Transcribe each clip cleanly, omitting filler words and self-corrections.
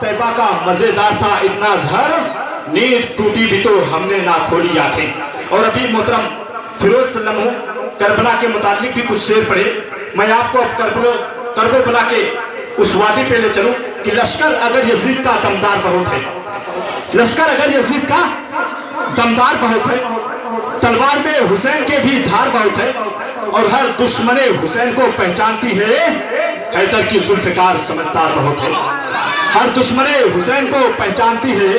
طیبہ کا مزیدار تھا اتنا زہر، نیند ٹوٹی بھی تو ہم نے نہ کھولی آنکھیں۔ اور ابھی محترم فیروز سلم کربلا کے متعلق بھی کچھ شعر پڑھے۔ میں آپ کو اب کربلا کے اس وادی پہ لے چلوں کہ لشکر اگر یزید کا دمدار بہت ہے، لشکر اگر یزید کا دمدار بہت ہے، تلوار میں حسین کے بھی دھار بہت ہے، اور ہر دشمن حسین کو پہچانتی ہے حیدر کی ذوالفقار سمجھدار بہت ہے۔ ہر دشمن حسین کو پہچانتی ہے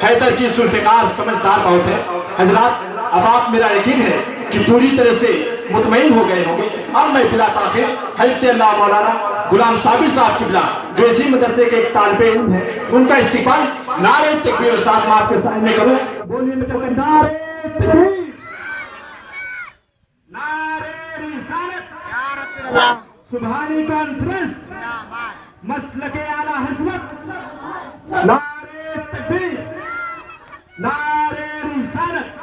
حیدر کی ذوالفقار سمجھدار بہت ہے۔ حضرات، اب آپ میرا یقین ہے کہ پوری طرح سے مطمئن ہو گئے ہوں گے۔ اب میں بلا تاخیر حضرت اللہ مولانا غلام صابر صاحب کی بلا جو اسی مدرسے کے ایک طالب علم ہیں، ان کا استقبال نعرہ تکبیر اور ساتھ میں آپ کے سامنے کروں۔ بولیے میں چلتے نعرہ تکبیر، نعرہ رسالت، یا رسول اللہ، سبحانی کانفرنس، مسلک اعلی حضرت، نعرہ تکبیر، نعرہ رسالت۔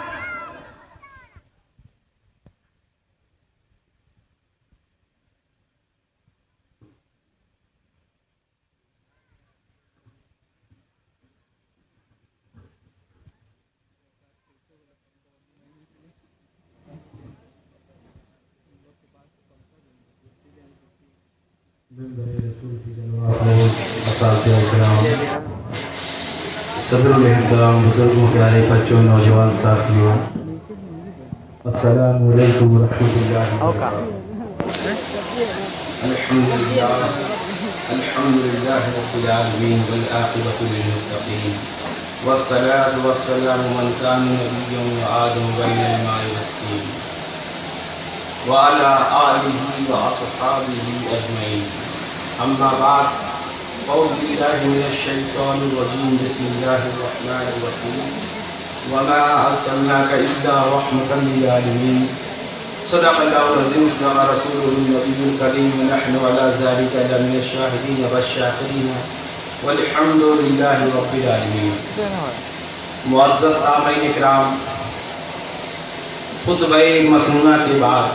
صدر الاحترام، بزرگوں، پیارے بچوں، نوجوان ساتھیوں، السلام علیکم ورحمۃ اللہ وبرکاتہ۔ الحمدللہ رب العالمین والعاقبۃ للمتقین، والصلاة والسلام من کان نبیا وآدم بین الماء والطین، وعلی آلہ واصحابہ اجمعین۔ اما بعد، اعوذ باللہ من الشیطان الرجیم، بسم اللہ الرحمن الرحیم، وما ارسلناک الا رحمۃ للعالمین۔ صدق اللہ العظیم، صدق رسولہ النبی الکریم، ونحن علی ذلک لمن الشاہدین والشاکرین، والحمد للہ رب العالمین۔ معزز سامعین اکرام، خطبہ مسنونہ کے بعد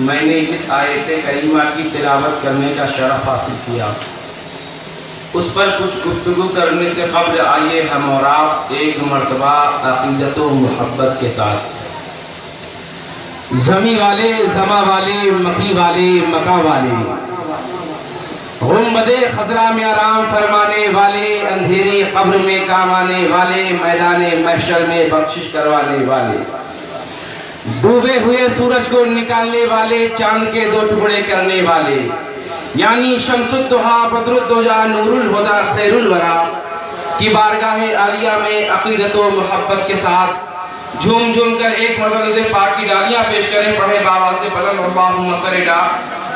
میں نے جس آیت کریمہ کی تلاوت کرنے کا شرف حاصل کیا، اس پر کچھ گفتگو کرنے سے قبل آئیے ہم اور آپ ایک مرتبہ عقیدت و محبت کے ساتھ زمی والے، زما والے، مکی والے، مکہ والے، غنبد خضرا میں آرام فرمانے والے، اندھیری قبر میں کام آنے والے، میدان محشر میں بخشش کروانے والے، ڈوبے ہوئے سورج کو نکالنے والے، چاند کے دو ٹکڑے کرنے والے، یعنی شمس الضحیٰ، بدر الدجا، نور الہدیٰ، خیر الورا کی بارگاہ عالیہ میں عقیدت و محبت کے ساتھ جھوم جھوم کر ایک مرتبہ پاک کی ڈالیاں پیش کریں۔ پڑھے بابا سے بلند اللہم صلی علی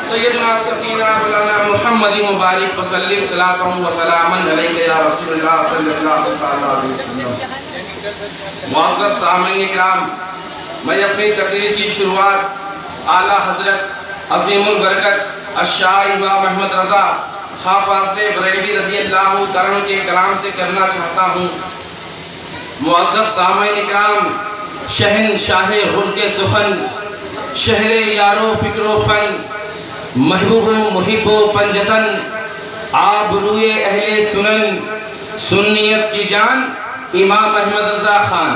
سیدنا سفینہ مولانا محمد مبارک وسلم صلاۃ و سلاما علیک یا رسول اللہ صلی اللہ علیہ وسلم۔ معزز سامعین اکرام، میں اپنی تقریر کی شروعات اعلیٰ حضرت عظیم البرکت الشاہ امام احمد رضا خواہ فاضل بریلوی رضی اللہ تعالیٰ کے کلام سے کرنا چاہتا ہوں۔ معزز سامعین اکرام، شہنشاہ خلق سخن، شہر یارو فکر و فن، محبوب و محب و پنجتن، آبروئے اہل سنن، سنیت کی جان، امام احمد رضا خان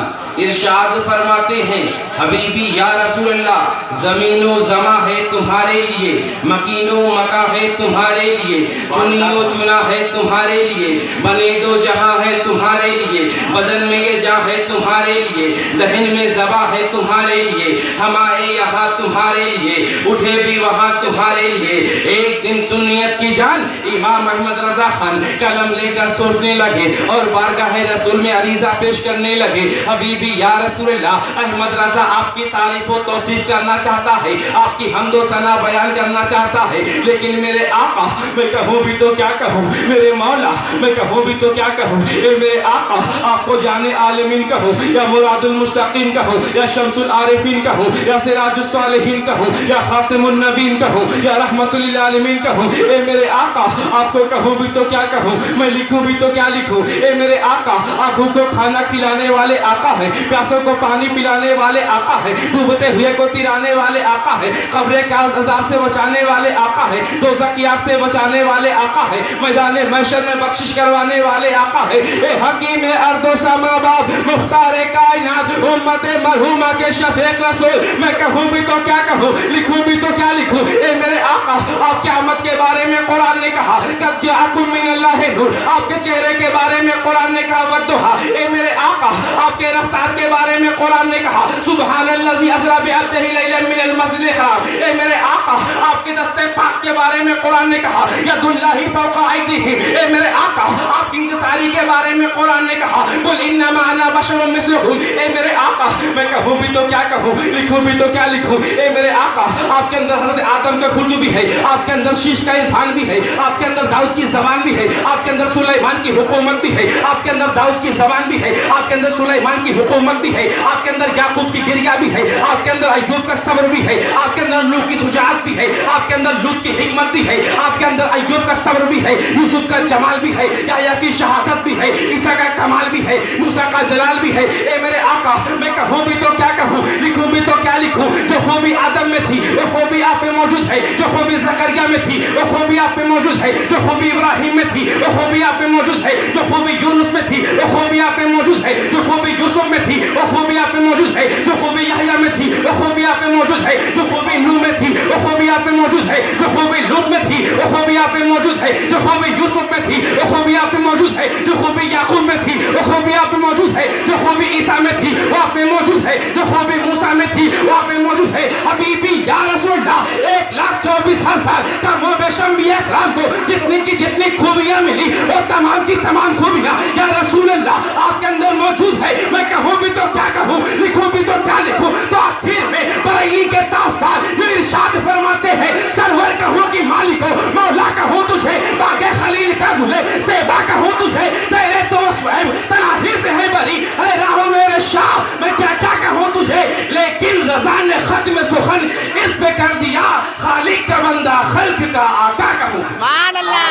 ارشاد فرماتے ہیں، حبیبی یا رسول اللہ، زمین و زماں ہے تمہارے لیے، مکین و مکہ ہے تمہارے لیے، چنی و چنا ہے تمہارے لیے، بنے دو جہاں ہے تمہارے لیے، بدن میں یہ جاں ہے تمہارے لیے، دہن میں زبا ہے تمہارے لیے، ہم آئے یہاں تمہارے لیے، اٹھے بھی وہاں تمہارے لیے۔ ایک دن سنیت کی جان امام احمد رضا خان قلم لے کر سوچنے لگے اور بارگاہ رسول میں عریضہ پیش کرنے لگے، حبیبی یا رسول اللہ، احمد رضا آپ کی تعریف و توصیف کرنا چاہتا ہے، آپ کی حمد و ثنا بیان کرنا چاہتا ہے، لیکن میرے آقا میں کہوں بھی تو کیا کہوں، میرے مولا میں کہوں بھی تو کیا کہوں، اے میرے آقا آپ کو جان عالمین کہوں، یا مراد المشتاقین کہوں، یا شمس العارفین کہوں، یا سراج الصالحین کہوں، یا خاتم النبین کہوں، یا رحمت للعالمین کہوں، اے میرے آقا آپ کو کہوں بھی تو کیا کہوں، میں لکھوں بھی تو کیا لکھوں، اے میرے آقا آنکھوں کو کھانا کھلانے والے آقا ہیں، प्यासों को पानी पिलाने वाले आका है, डूबते हुए को तिराने वाले आका है, कब्र के अज़ाब से बचाने वाले आका है, दोज़ख की आग से बचाने वाले आका है, मैदान महशर में बख्शिश करवाने वाले आका है। ए हकीम अर्दो समा बाप, मुख्तार कायनात, उम्मत मरहूमा के शफीक रसूल, मैं कहूँ भी तो क्या कहूँ, लिखूँ भी तो क्या लिखूँ। ए मेरे आका, आप क़यामत के बारे में कुरान ने कहा कद जाअकुम मिनल्लाहि नूर, आपके चेहरे के बारे में कुरान ने कहा वद्दुहा। ए मेरे आका, आपके रफ्तार के बारे में कुरान ने कहा सुब्हानल्लज़ी असरा बिअब्दिही लैलन मिनल मस्जिदिल हराम। ए मेरे आका, आपके दस्ते पाक के बारे में कुरान ने कहा यदुल्लाहि फौका अयदीहिम। ए मेरे आका, आपकी इंकिसारी के बारे में कुरान ने कहा कुल इन्नमा अना बशरुम मिस्लुकुम। ए मेरे आका, मैं कहूँ भी तो क्या कहूँ, लिखूँ भी तो क्या लिखूँ। ए मेरे आका, आपके अंदर हज़रत आदम का खुल्द भी है, आपके अंदर शीश का इरफान भी है, आपके अंदर दाऊद की ज़बान भी है, आपके अंदर सुलेमान की हुकूमत भी है, आपके अंदर दाऊद की ज़बान भी है, आपके अंदर सुलेमान की हुकूमत भी है, आपके अंदर याकूब की गिरिया भी है, आपके अंदर अय्यूब का सब्र भी है, आपके अंदर नूह की शुजाअत भी है, आपके अंदर लूत की हिकमत भी है, आपके अंदर अय्यूब का सब्र भी है, यूसुफ का जमाल भी है, याह्या की शहादत भी है, ईसा का कमाल भी है, मूसा का जलाल भी है। ए मेरे आका, मैं कहूँ भी तो क्या कहूँ, लिखूँ भी तो क्या लिखूँ। जो खूबी आदम में थी वो खूबी आप में मौजूद है, जो खूबी ज़करिया में थी वो खूबी आप में मौजूद है, जो खूबी इब्राहिम में थी वो खूबी आप में मौजूद है, जो खूबी यूनुस में थी वो खूबी आप में मौजूद है, जो खूबी यूसुफ में थी वो खूबी आप में मौजूद है, जो खूबी याह्या में थी वो खूबी आप में मौजूद है, जो खूबी नूह में थी वो खूबी आप में मौजूद है, जो खूबी लूत में थी वो खूबी आप में मौजूद है, जो खूबी यूसुफ में थी वो खूबी आप में मौजूद है, जो खूबी याकूब में थी वो खूबी आप में मौजूद है, जो खूबी ईसा में थी वो आप में मौजूद है, जो खूबी मूसा में थी वो आप में मौजूद है। हबीबी या रसूलल्लाह, 1,24,000 का मोबशम्बी इकराम को जितनी की जितनी खूबियां मिली वो तमाम की तमाम खूबियां या रसूलल्लाह आपके अंदर मौजूद है। मैं कहूँ भी तो क्या कहूँ, लिखूँ भी तो क्या लिखूँ। तो आखिर में बरेली के ताजदार ये इरशाद फरमाते हैं सरवर कहूँ कि मालिको, मौला कहूँ तुझे, बागे खलील का दुल्हे, सेबा कहूँ तुझे, तेरे दोस्त तनाही से है बरी, है राहों मेरे शाह, मैं क्या क्या कहूँ तुझे। लेकिन रज़ा ने खत्म सुखन इस पे कर दिया, खालिक का बंदा खल्क का आका कहूँ। सुभान अल्लाह।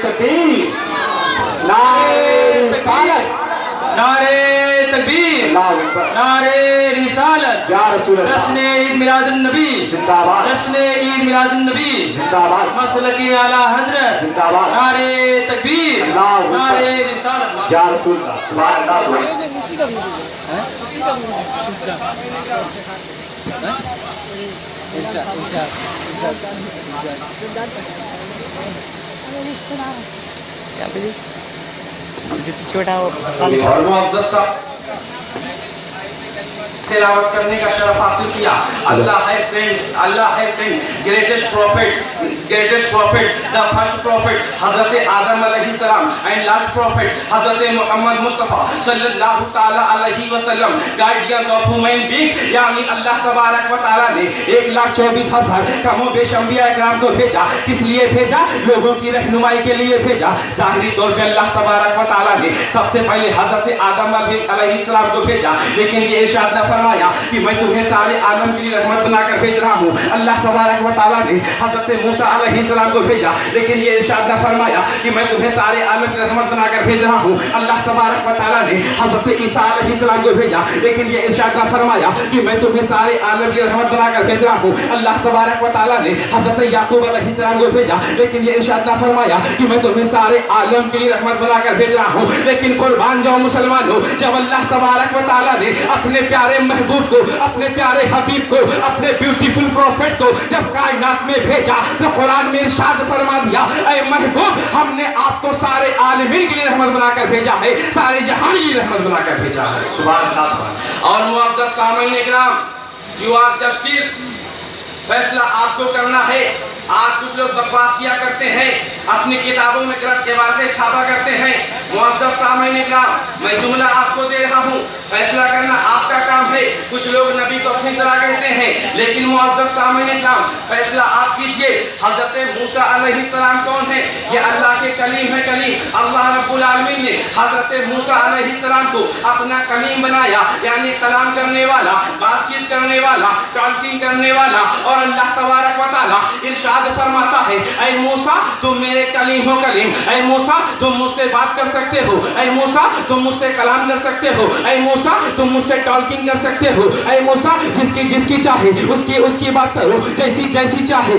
तकबीर, नारे रिसालत, नारे तकबीर, नारे रिसालत, या रसूल अल्लाह, जश्न ईद मिलादुन नबी जिंदाबाद, जश्न ईद मिलादुन नबी जिंदाबाद, मसलकी आला हजरत जिंदाबाद, नारे तकबीर, नारे रिसालत। या रसूल अल्लाह, सुभान अल्लाह। छोटा वो और मुअज़्ज़ज़ साहब तिलावत करने का शरफ हासिल किया। अल्लाह है फ्रेंड, अल्लाह है friend, greatest profit, the first profit हजरत आदम अलैहिस्सलाम एंड लास्ट प्रॉफिट हजरत मोहम्मद मुस्तफ़ा सल्लल्लाहु ताला अलैहि वसल्लम, गाइडियंस ऑफ ह्यूमन बीइंग्स, यानी अल्लाह तबारक व तआला ने 1,24,000 कमो बेशंबिया इकराम को भेजा। किस लिए भेजा? लोगों की रहनुमाई के लिए भेजा। ज़ाहिरी तौर पे अल्लाह तबारक व तआला ने सबसे पहले हजरत आदम अलैहिस्सलाम को भेजा, लेकिन ये इरशाद न फरमाया कि मैं तुम्हें सारे आलम के लिए रहमत बनाकर भेज रहा हूँ। अल्लाह तबारक व तआला ने हजरत मूसा अलैहिस्सलाम को भेजा, लेकिन ये इरशाद न फरमाया कि मैं तुम्हें सारे आलम की रहमत बनाकर भेज रहा हूँ। अल्लाह तबारक व तआला ने हजरत ईसा अलैहिस्सलाम को भेजा, लेकिन ये इरशाद न फरमाया कि मैं तुम्हें सारे आलम की रहमत बनाकर भेज रहा हूँ। अल्लाह तबारक व तआला ने हजरत याकूब अलैहिस्सलाम को भेजा, लेकिन ये इरशाद न फरमाया कि मैं तुम्हें सारे आलम के लिए रहमत बनाकर भेज रहा हूँ। लेकिन कुर्बान जाओ मुसलमानों, जब अल्लाह तबारक व तआला ने अपने प्यारे महबूब को, अपने प्यारे हबीब को, अपने ब्यूटीफुल प्रॉफिट को जब कायनात में भेजा तो कुरान में इरशाद फरमा दिया, ऐ महबूब हमने आपको सारे आलमीन के लिए रहमत बनाकर भेजा है, सारे जहान की रहमत बनाकर भेजा है। सुभान अल्लाह। और मुअज़्ज़ज़ सामीन इकराम, यू आर जस्टिस, फैसला आपको करना है। आज कुछ लोग बकवास किया करते हैं, अपनी किताबों में गलत इबारतें छापा करते हैं। मुअज़्ज़ज़ सामीन इकराम, मैं जुमला आपको दे रहा हूँ, फैसला करना आपका काम है। कुछ लोग नबी को अपनी तरह कहते हैं, लेकिन मुअज़्ज़ज़ सामीन इकराम, फैसला आप कीजिए। हज़रत मूसा अलैहिस्सलाम कौन है? ये अल्लाह के कलीम है। कलीम अल्लाह रब्बुल आलमीन ने हज़रत मूसा अलैहिस्सलाम को अपना कलीम बनाया, यानी कलाम करने वाला, बातचीत करने वाला, टॉकिंग करने वाला। और अल्लाह तबारक व तआला इरशाद फरमाता है, ऐ मूसा तुम मेरे मेरे कलीम हो कलीम, ऐ मूसा तुम मुझसे बात कर सकते हो, ऐ मूसा तुम मुझसे कलाम कर सकते हो, ऐ मूसा तुम मुझसे टॉकिंग कर सकते हो, ऐ मूसा जिसकी चाहे उसकी बात करो, जैसी चाहे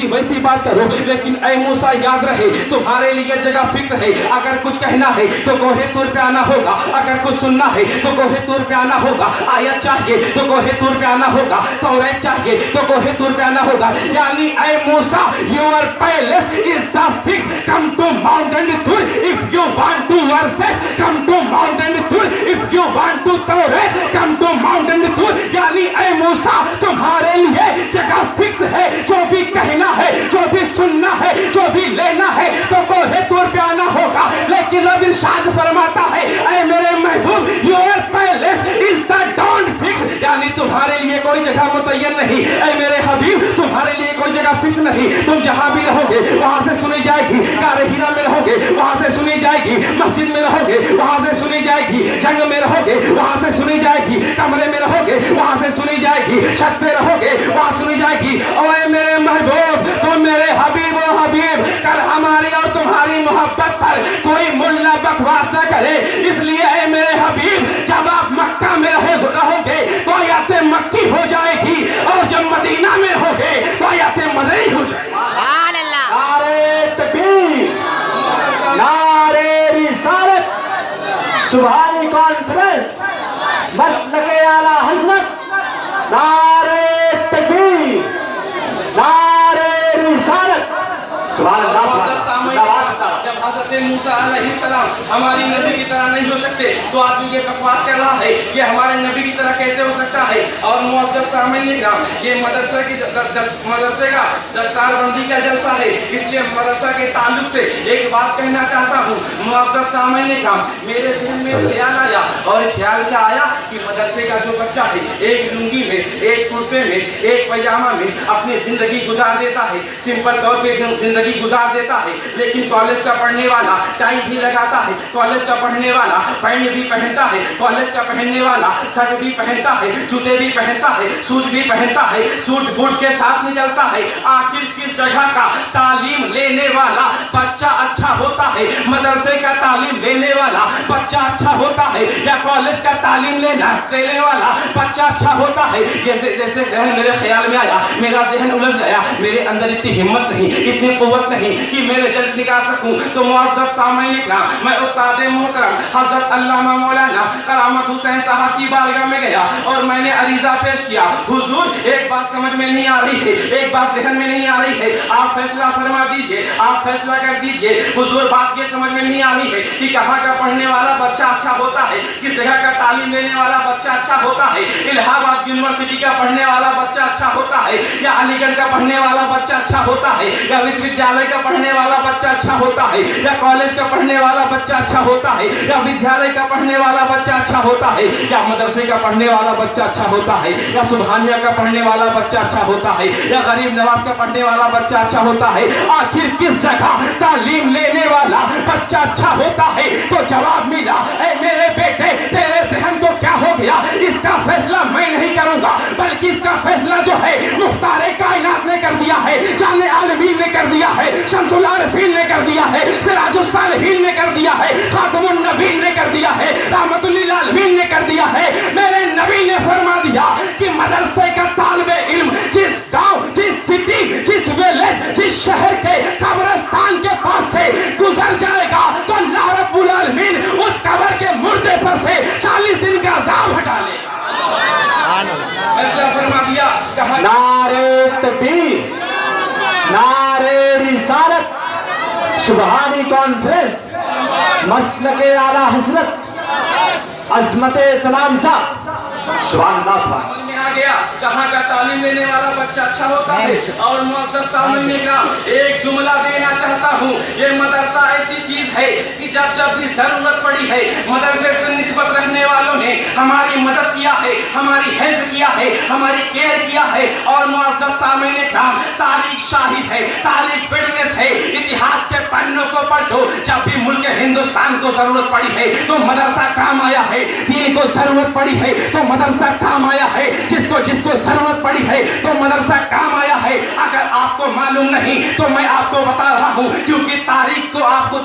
वैसी बात करो। लेकिन ऐ मूसा याद रहे तुम्हारे लिए जगह फिक्स है। अगर कुछ कहना है तो कोहे तूर पे आना होगा, अगर कुछ सुनना है तो कोहे तूर पे आना होगा, आयत चाहिए तो कोहे तूर पे आना होगा, तौरात चाहिए तो कोहे तूर पे आना होगा। यानी ऐ Musa your palace is the fix, come to mountain tour if you want to versus, come to mountain tour if you want to Taurat, come to mountain tour. यानी ऐ मूसा तुम्हारे लिए जगह फिक्स है, जो भी कहना है, जो भी सुनना है, जो भी लेना है तो कोहे तूर पे आना होगा। लेकिन रब इरशाद फरमाता है ऐ मेरे महबूब your palace is the don't fix, यानी तुम्हारे लिए कोई जगह मुतय्यन नहीं। ऐ मेरे हबीब तुम्हारे लिए कोई जगह फिक्स नहीं, तुम जहां भी रहोगे वहां से सुनी जाएगी, गारे हीरा में रहोगे वहां से सुनी जाएगी, मस्जिद में रहोगे वहां से सुनी जाएगी, जंग में रहोगे वहां से सुनी जाएगी, कमरे में रहोगे वहां से सुनी जाएगी, छत पे रहोगे वहां सुनी जाएगी। ओए मेरे महबूब तुम मेरे हबीब ओ हबीब, कल हमारी और तुम्हारी मोहब्बत पर कोई मुल्ला बकवास न करे। इसलिए ऐ मेरे हबीब जब आप मक्का में रहोगे तो आयत मक्की हो जाएगी, और जब मदीना में रहोगे तो आयत मदनी हो जाएगी। सुभान अल्लाह। नारे तकबीर, नारे रिसालत, सुभानी कॉन्फ्रेंस, मसलके आला हज़रत, नारे तकबीर, नारे रिसालत, सुभान अल्लाह। जब हज़रत मूसा अलैहिस्सलाम हमारी नबी की तरह नहीं हो सकते तो आज ये बकवास कर रहा है कि हमारे नबी की तरह कैसे हो सकता है। और मुअज़्ज़ज़ सामईन इकराम, ये मदरसे का दस्तारबंदी का जलसा है, इसलिए मदरसा के ताल्लुक से एक बात कहना चाहता हूँ। मुअज़्ज़ज़ सामईन इकराम, मेरे ज़हन में ख्याल आया, और ख्याल क्या आया कि मदरसे का जो बच्चा है एक लुंगी में, एक कुर्ते में, एक पैजामा में अपनी ज़िंदगी गुजार देता है, सिंपल तौर पे ज़िंदगी गुजार देता है। लेकिन कॉलेज का पढ़ने वाला टाई भी लगाता है, कॉलेज का पढ़ने वाला पैंट भी पहनता है, कॉलेज का पहनने वाला शर्ट भी पहनता है, जूते भी पहनता है, शूज भी पहनता है, सूट बूट के साथ निकलता है। आखिर किस जगह का तालीम लेने वाला बच्चा अच्छा होता है? मदरसे का तालीम लेने वाला बच्चा अच्छा होता है, या कॉलेज का तालीम लेने वाला बच्चा अच्छा होता है? जैसे जहन मेरे ख्याल में आया, मेरा जहन उलझ गया, मेरे अंदर इतनी हिम्मत नहीं, इतनी कुव्वत नहीं कि मेरे जल्द निकाल सकूं। तो मुअज़्ज़ज़ सामईन इकराम, मैं उस्ताद मोहतरम हज़रत अल्लामा मौलाना करामत हुसैन साहब की बारगाह में गया और मैंने अरीज़ा पेश किया। हुजूर एक बात समझ में नहीं आ रही है, एक बात ज़हन में नहीं आ रही है, आप फैसला फरमा दीजिए, आप फैसला कर दीजिए। हुजूर बात ये समझ में नहीं आ रही है कि कहाँ का पढ़ने वाला बच्चा अच्छा होता है, किस जगह का तालीम लेने वाला बच्चा अच्छा होता है, इलाहाबाद यूनिवर्सिटी का पढ़ने वाला बच्चा अच्छा होता है, या अलीगढ़ का पढ़ने वाला बच्चा अच्छा होता है, या विश्वविद्यालय का पढ़ने वाला बच्चा अच्छा होता है, या कॉलेज का पढ़ने वाला बच्चा अच्छा होता है, या विद्यालय का पढ़ने वाला बच्चा अच्छा होता है, या मदरसे का पढ़ने वाला बच्चा अच्छा होता है, या सुबहानिया का पढ़ने वाला बच्चा अच्छा होता है, या गरीब नवाज का पढ़ने वाला बच्चा अच्छा होता है? आखिर किस जगह तालीम लेने वाला बच्चा अच्छा होता है? तो जवाब मिला, ऐ मेरे बेटे तेरे ज़हन को क्या हो गया? इसका फैसला मैं नहीं करूंगा, बल्कि इसका फैसला जो है मुख्तारे कायनात ने कर दिया है, जाने आलमीन ने कर दिया है, शम्सुल आरिफीन ने कर दिया है, सिराजुस सालिहीन ने कर दिया है, खातमुन नबीन ने कर दिया है, रहमतुल लिल आलमीन ने कर दिया है। मेरे नबी ने फरमा दिया कि मदरसे का तालिबे इल्म जिस गांव, जिस सिटी, जिस विलेज, जिस शहर के कब्रिस्तान के पास से गुजर जाएगा तो अल्लाह रब्बुल आलमीन उस कब्र के मुर्दे पर से 40 दिन का अज़ाब हटा लेगा। फैसला फरमा दिया। नारे तकबीर, नारे रिसालत, सुबहानी कॉन्फ्रेंस, मसलके आला हज़रत, अज़मत तलामसा, सुभान अल्लाह, सुभान आ गया कहाँ का तालीम लेने वाला बच्चा अच्छा होता है। और मुअज़्ज़ज़ सामईन इकराम, एक जुमला देना चाहता हूँ। ये मदरसा ऐसी चीज है कि जब जब भी जरूरत पड़ी है, मदरसे से निस्बत रखने वालों ने ہماری مدد کیا ہے, ہماری ہیلپ کیا ہے, ہماری کیئر کیا ہے. اور معزز سامعین کرام, تاریخ شاہد ہے, تاریخ وٹنس ہے, اتہاس کے پنوں کو پڑھو. جب بھی ملک ہندوستان کو ضرورت پڑی ہے تو مدرسہ کام آیا ہے, دین کو ضرورت پڑی ہے تو مدرسہ کام آیا ہے, جس کو ضرورت پڑی ہے تو مدرسہ کام آیا ہے. اگر آپ کو معلوم نہیں تو میں آپ کو بتا رہا ہوں, کیونکہ تاریخ تو آپ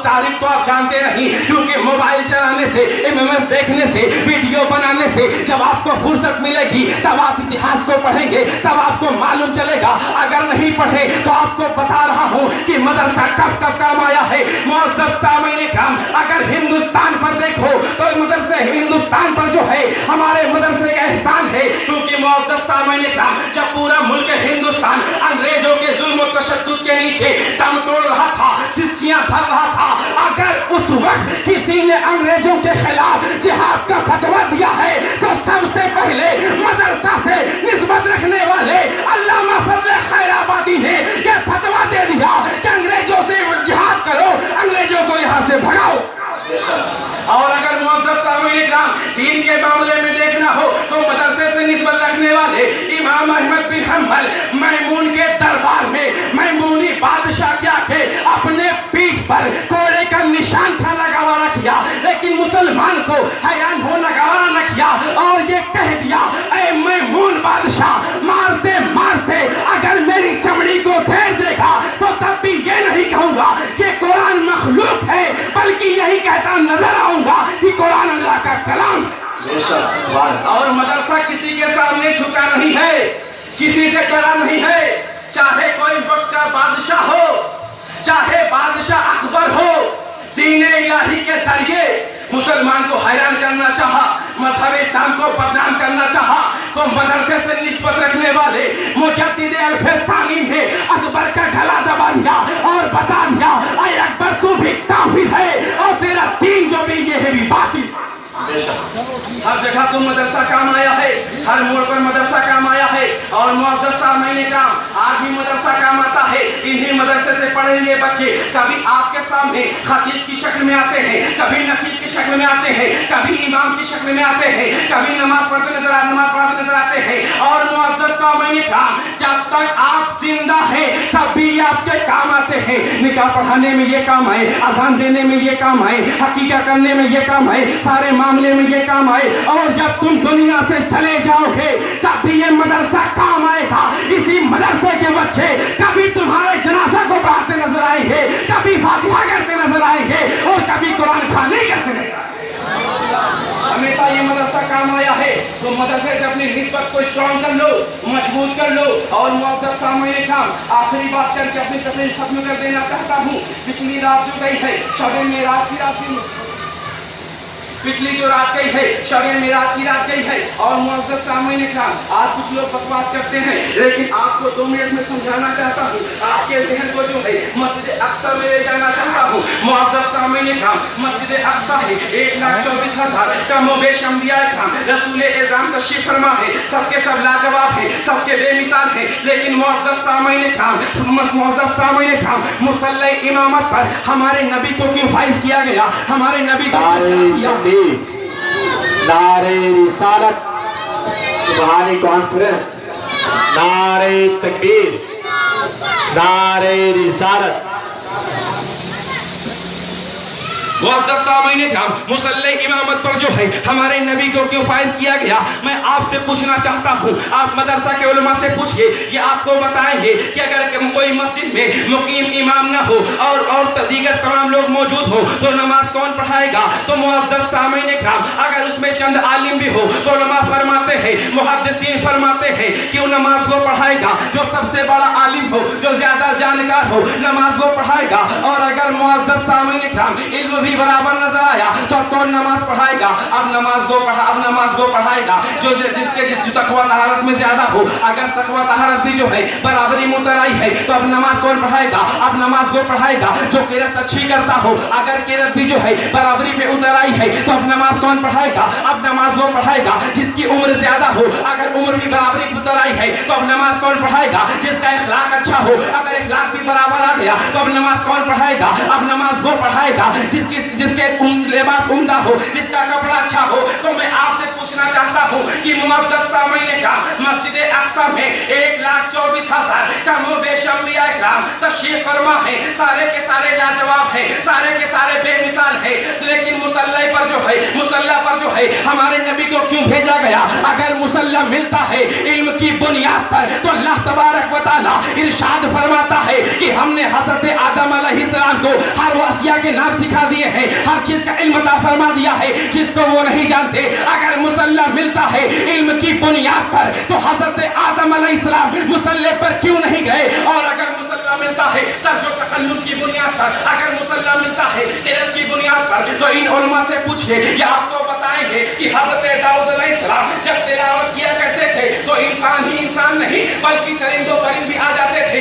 جانتے نہیں, کیونکہ موبائل چلانے سے, MMS دیکھنے سے, ویڈیو بنانے سے جب آپ کو فرصت ملے گی تب آپ اتہاس کو پڑھیں گے, تب آپ کو معلوم چلے گا. اگر نہیں پڑھے تو آپ کو بتا رہا ہوں کہ مدرسہ کب کام آیا ہے. معزز سامعین کرام, اگر ہندوستان پر دیکھو تو مدرسے ہندوستان پر جو ہے ہمارے مدرسے کا احسان ہے, کیونکہ معزز سامعین کرام جب پورا ملک ہندوستان انگریزوں کے ظلم و تشدد کے نیچے دم توڑ رہا تھا, سسکیاں بھر رہا تھا, اگر اس وقت کسی نے انگریزوں کے خلاف جہاد کا فتویٰ دیا ہے تو سب سے پہلے مدرسہ سے نسبت رکھنے والے علامہ فضل خیر آبادی نے یہ فتویٰ دے دیا کہ انگریزوں سے جہاد کرو, انگریزوں کو یہاں سے بھگاؤ. اور اگر معزز سامعین کرام دین کے معاملے میں دیکھنا ہو تو مدرسے سے نسبت رکھنے والے امام احمد بن حنبل میمون کے دربار میں میمونی بادشاہ کیا تھے, اپنے پیٹھ پر کوڑے کا نشان تھا لگا ہوا رکھیا, لیکن مسلمان کو حیران ہونا گوارا نہ کیا اور یہ کہہ دیا, اے میمون بادشاہ, مارتے مارتے اگر میری چمڑی کو گھیر دے گا تو تب بھی یہ نہیں کہوں گا کہ قرآن مخلوق ہے, بلکہ یہی کہتا نظر آؤں گا کہ قرآن اللہ کا کلام ہے. اور مدرسہ کسی کے سامنے جھکا نہیں ہے, کسی سے ڈرا نہیں ہے, چاہے کوئی وقت کا بادشاہ ہو, چاہے بادشاہ اکبر ہو, دین الہی کے ذریعے مسلمان کو حیران کرنا چاہا, مذہب اسلام کو بدنام کرنا چاہا تو مدرسے سے نسبت رکھنے والے مجدد الف ثانی نے اکبر کا گلا دبا دیا اور بتا دیا, اے اکبر تو بھی کافر ہے اور تیرا دین جو بھی یہ ہے بھی باطل. ہر جگہ تو مدرسہ کام آیا ہے, ہر موڑ پر مدرسہ کام آیا ہے. اور معزز سامعین کرام, آج بھی مدرسہ کام آتا ہے. انہی مدرسے سے پڑھے ہوئے بچے کبھی آپ کے سامنے خطیب کی شکل میں آتے ہیں, کبھی نقیب کی شکل میں آتے ہیں, کبھی امام کی شکل میں آتے ہیں, کبھی نماز پڑھتے نظر آتے ہیں. اور معزز سامعین کرام, جب تک آپ زندہ ہیں تب بھی آپ کے کام آتے ہیں. نکاح پڑھانے میں یہ کام آئے, اذان دینے میں یہ کام آئے, حقیقہ کرنے میں یہ کام آئے, سارے معاملے میں یہ کام آئے. اور جب تم دنیا سے چلے جاؤ گے تب بھی یہ مدرسہ کام آئے گا. اسی مدرسے کے بچے کبھی تمہارے جنازہ کو پڑھاتے نظر آئیں گے, کبھی فاتحہ کرتے نظر آئیں گے اور کبھی قرآن خوانی کرتے نظر آئیں گے. ہمیشہ یہ مدرسہ کام آیا ہے تو مدرسے سے اپنی نسبت کو اسٹرانگ کر لو, مضبوط کر لو. اور معزز سامعین کرام, آخری بات کر کے اپنی تقریر ختم کر دینا چاہتا ہوں. پچھلی رات جو گئی ہے شب معراج کی رات تھی, پچھلی جو رات گئی ہے شب معراج کی رات گئی ہے. اور معزز سامعین کرام, آج کچھ لوگ بکواس کرتے ہیں لیکن آپ کو 2 منٹ میں سمجھانا چاہتا ہوں, آپ کے ذہن کو جو ہے مسجد اقصی میں لے جانا چاہتا ہوں. معزز سامعین کرام, مسجد اقصی ہے, 1,24,000 کم و بیش انبیاء کرام رسول اعظم تشریف فرما ہے, سب کے سب لاجواب ہیں, سب کے بے مثال ہیں. لیکن معزز سامعین کرام, مصلی امامت پر ہمارے نبی کو کیوں فائز کیا گیا, ہمارے نبی کو کیا نعرے رسالت, سبحانی کانفرنس, نعرے تکبیر, نعرے رسالت. معزز سامعین کرام, مصلی امامت پر جو ہے ہمارے نبی کو کیوں فائز کیا گیا, میں آپ سے پوچھنا چاہتا ہوں. آپ مدرسہ کے علماء سے پوچھئے, یہ آپ کو بتائیں گے کہ اگر کوئی مسجد میں مقیم امام نہ ہو اور دیگر تمام لوگ موجود ہو تو نماز کون پڑھائے گا. تو معزز سامعین کرام, اگر اس میں چند عالم بھی ہو تو علماء فرماتے ہیں, محدثین فرماتے ہیں کہ وہ نماز کو پڑھائے گا جو سب سے بڑا عالم ہو, جو زیادہ جانکار ہو, نماز کو پڑھائے گا. اور اگر معزز سامعین کرام علم بھی برابر نظر آیا تو کون نماز پڑھائے گا. اب نماز کو پڑھائے گا جو تقویٰ طہارت میں زیادہ ہو. اگر تقویٰ طہارت بھی جو ہے برابری میں اتر آئی ہے تو اب نماز کون پڑھائے گا. اب نماز کو پڑھائے گا جو قرات اچھی کرتا ہو. اگر قرات بھی جو ہے برابری پہ اتر آئی ہے تو اب نماز کون پڑھائے گا. اب نماز وہ پڑھائے گا جس کی عمر زیادہ ہو. اگر عمر بھی برابری پہ اتر آئی ہے تو اب نماز کون پڑھائے گا جس کا اخلاق اچھا ہو. اگر اخلاق بھی برابر آ گیا تو اب نماز کون پڑھائے گا. اب نماز وہ پڑھائے گا جس کی जिसके लिबास उम्दा हो, जिसका कपड़ा अच्छा हो, तो मैं आपसे पूछना चाहता हूँ कि मुअज़्ज़ज़ सामईन का मस्जिद अक़सा में 1,24,000 कमोबेश अंबिया इकराम तशरीफ फरमा है, सारे के सारे लाजवाब हैं, सारे के सारे बेमिसाल हैं, लेकिन मुसल्ला पर जो है हमारे नबी को क्यों भेजा गया? अगर मुसल्ला मिलता है इल्म की बुनियाद पर, तो अल्लाह तबारक व तआला इरशाद फरमाता है कि हमने हज़रत आदम अलैहिस्सलाम को हर वासिया के नाम सिखा दिए हैं, हर चीज का इल्म अता फरमा दिया है जिसको वो नहीं जानते। अगर मुसल्ला मिलता है इल्म की बुनियाद पर, तो हज़रत आदम अलैहिस्सलाम मुसल्ले पर क्यों नहीं गए? और अगर मुसल्ला मिलता है तर्ज व तकल्लुम की बुनियाद पर, अगर मुसल्ला मिलता है इल्म की बुनियाद पर, तो इन उलमा से पूछिए, ये आपको बताएंगे कि हज़रत दाऊद अलैहिस्सलाम जब तिलावत किया करते थे तो इंसान ही इंसान नहीं बल्कि चरिंदो परिंद भी आ जाते थे,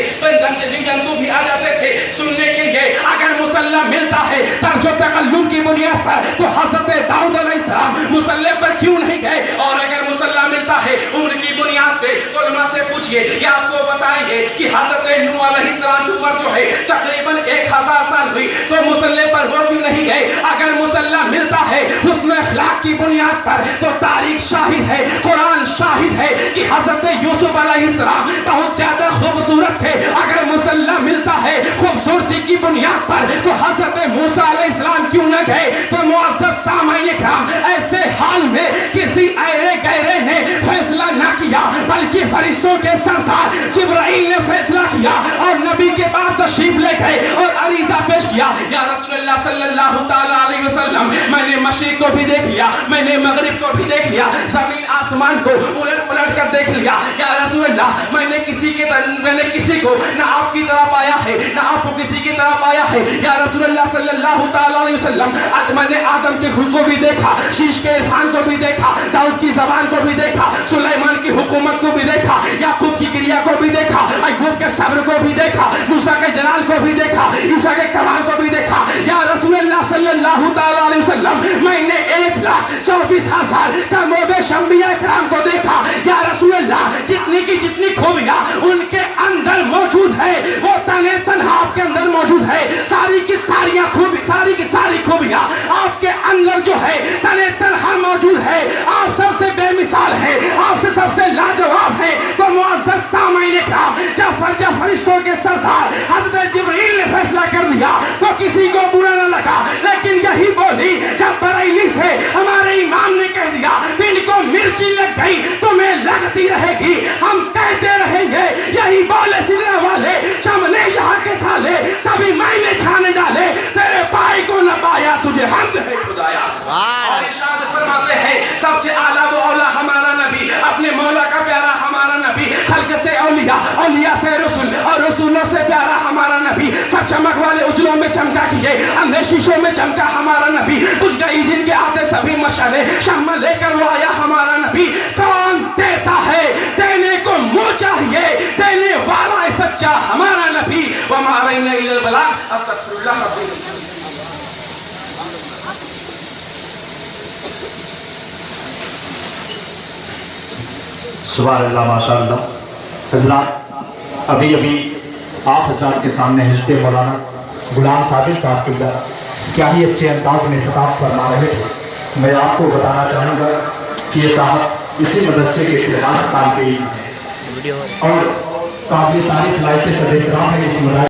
जंतु भी आ जाते थे सुनने के लिए। अगर मुसल्ला मिलता है तर्ज व तकल्लुम की बुनियाद पर, तो हज़रत दाऊद अलैहिस्सलाम मुसल्ले पर क्यों नहीं गए? और अगर मुसल्ला मिलता है उम्र की बुनियाद पे, तो उलमा से पूछिए, ये आपको बताएंगे कि हज़रत नूह अलैहिस्सलाम की उम्र जो है तकरीबन 1000 साल हुई, तो मुसल्ले पर वो क्यों नहीं गए? अगर मुसल्ला मिलता है हुस्न अखलाक की बुनियाद पर, तो तारीख शाहिद है, कुरान शाहिद है कि हज़रत यूसुफ अलैहिस्सलाम बहुत ज्यादा खूबसूरत थे। अगर मुसल्ला मिलता है खूबसूरती की बुनियाद पर, तो हज़रत मूसा अलैहिस्सलाम क्यों न गए? तो मुअज़्ज़ज़ सामईन इकराम, ऐसे हाल में किसी ऐरे गैरे ने फैसला न किया, बल्कि फरिश्तों के सरदार जिब्राइल ने फैसला किया और नबी के पास तशरीफ ले गए और अरीज़ा पेश किया, या रसूलुल्लाह सल्लल्लाहु तआला अलैहि वसल्लम, मैंने मशरिक को भी देख लिया, मैंने मगरिब को भी देख लिया, जमीन आसमान को उलट पलट कर देख लिया, या रसूलुल्लाह, मैंने किसी को ना आपकी तरह पाया है ना आपको किसी की तरह पाया है, या रसूलुल्लाह सल्लल्लाहु तआला अलैहि वसल्लम, मैंने आदम के खुल्क को भी देखा, शीश के इरफान को भी देखा, दाऊद की जबान को भी देखा, सुलेमान की हुकूमत को भी देखा, याकूब की क्रिया को भी देखा, अय्यूब के सब्र को भी देखा, मूसा के जलाल को भी देखा, ईसा के कमाल को भी देखा, या रसूलुल्लाह सल्लल्लाहु तआला अलैहि वसल्लम, मैंने 1,24,000 कमोबेश अंबिया इकराम को देखा, या रसूलुल्लाह, जितनी की जितनी खूबियां उनके अंदर मौजूद है वो तने तन्हा आपके अंदर मौजूद है, सारी की सारी खूबियां आपके अंदर जो है तने तन्हा मौजूद है, आप सबसे बेमिसाल है, आपसे सबसे लाजवाब है। तो मुअज़्ज़ज़ सामईन इकराम, जब फरिश्तों के सरदार हज़रत जिब्रील ने फैसला कर दिया तो किसी को बुरा न लगा, लेकिन यही बोली जब बरेली से हमारे इमाम ने कह दिया तो इनको मिर्ची लग गई, तुम्हें लगती रहेगी, हम कहते रहेंगे, यही बोले सिदरा वाले, चमने यहाँ के थाले सभी मैंने छाने डाले, तेरे पाए को न पाया, तुझे हमद है खुदाया। और इरशाद फरमाते हैं, सबसे आला वो औला हमारा नबी, अपने मौला का प्यारा हमारा नबी, खल्क से औलिया, औलिया से रसूल और रसूलों से प्यारा हमारा नबी, सब चमक वाले उजलों में चमका किए, अंधे शीशों में चमका हमारा नबी, बुझ गई जिनके आते सभी मशाले, शम्मा लेकर वो आया हमारा नबी। कौन देता है? देने को मुँह चाहिए, देने वाला है सच्चा हमारा नबी। वमा अलैना इल्लल बलाग। अस्तगफिरुल्लाह रब्बी। सुभान अल्लाह, माशाअल्लाह। हज़रात, अभी आप हज़रात के सामने हज़रत मौलाना गुलाम साबिर साहब किबला क्या ही अच्छे अंदाज में खिताब फरमा रहे थे। मैं आपको बताना चाहूँगा कि ये साहब इसी मदरसे के फिलहाल तालिब इल्म हैं और काबिल तारीफ लायक सदर इकराम है इस